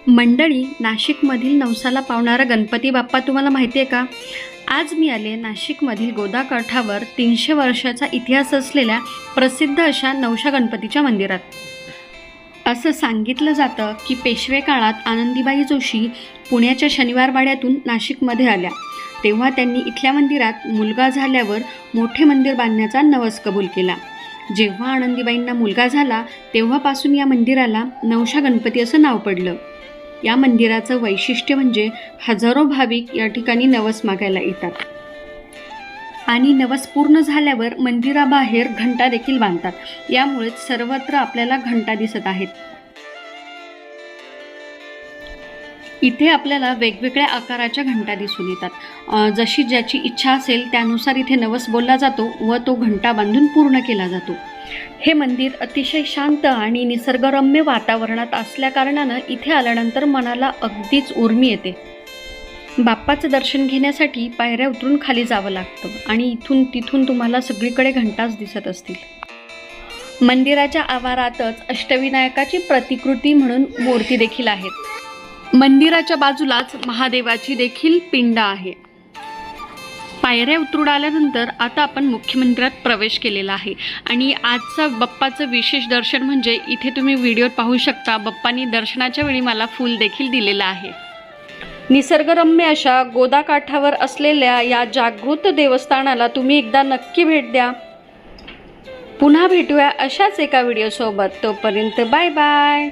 मंडळी, नाशिकमधील नवसाला पावणारा गणपती बाप्पा तुम्हाला माहिती आहे का? आज मी आले नाशिकमधील गोदाकाठावर 300 वर्षाचा इतिहास असलेल्या प्रसिद्ध अशा नवशा गणपतीच्या मंदिरात. असं सांगितलं जातं की पेशवे काळात आनंदीबाई जोशी पुण्याच्या शनिवारवाड्यातून नाशिकमध्ये आल्या. तेव्हा त्यांनी इथल्या मंदिरात मुलगा झाल्यावर मोठे मंदिर बांधण्याचा नवस कबूल केला. जेव्हा आनंदीबाईंना मुलगा झाला तेव्हापासून या मंदिराला नवशा गणपती असं नाव पडलं. या मंदिराचं वैशिष्ट्य म्हणजे हजारो भाविक या ठिकाणी नवस मागायला येतात आणि नवस पूर्ण झाल्यावर मंदिराबाहेर घंटा देखील बांधतात. यामुळेच सर्वत्र आपल्याला घंटा दिसत आहेत. इथे आपल्याला वेगवेगळ्या आकाराच्या घंटा दिसून येतात. जशी ज्याची इच्छा असेल त्यानुसार इथे नवस बोलला जातो व तो घंटा बांधून पूर्ण केला जातो. हे मंदिर अतिशय शांत आणि निसर्गरम्य वातावरणात असल्याकारणानं इथे आल्यानंतर मनाला अगदीच उर्मी येते. बाप्पाचं दर्शन घेण्यासाठी पायऱ्या उतरून खाली जावं लागतं आणि इथून तिथून तुम्हाला सगळीकडे घंटाच दिसत असतील. मंदिराच्या आवारातच अष्टविनायकाची प्रतिकृती म्हणून मूर्ती देखील आहेत. मंदिराच्या बाजूलाच महादेवाची देखील पिंड आहे. पायऱ्या उतरून आल्यानंतर आता आपण मुख्य मंदिरात प्रवेश केलेला आहे आणि आजचं बाप्पाचं विशेष दर्शन म्हणजे इथे तुम्ही व्हिडिओत पाहू शकता, बाप्पांनी दर्शनाच्या वेळी मला फूल देखील दिलेलं आहे. निसर्गरम्य अशा गोदाकाठावर असलेल्या या जागृत देवस्थानाला तुम्ही एकदा नक्की भेट द्या. पुन्हा भेटूया अशाच एका व्हिडिओसोबत. तोपर्यंत बाय बाय.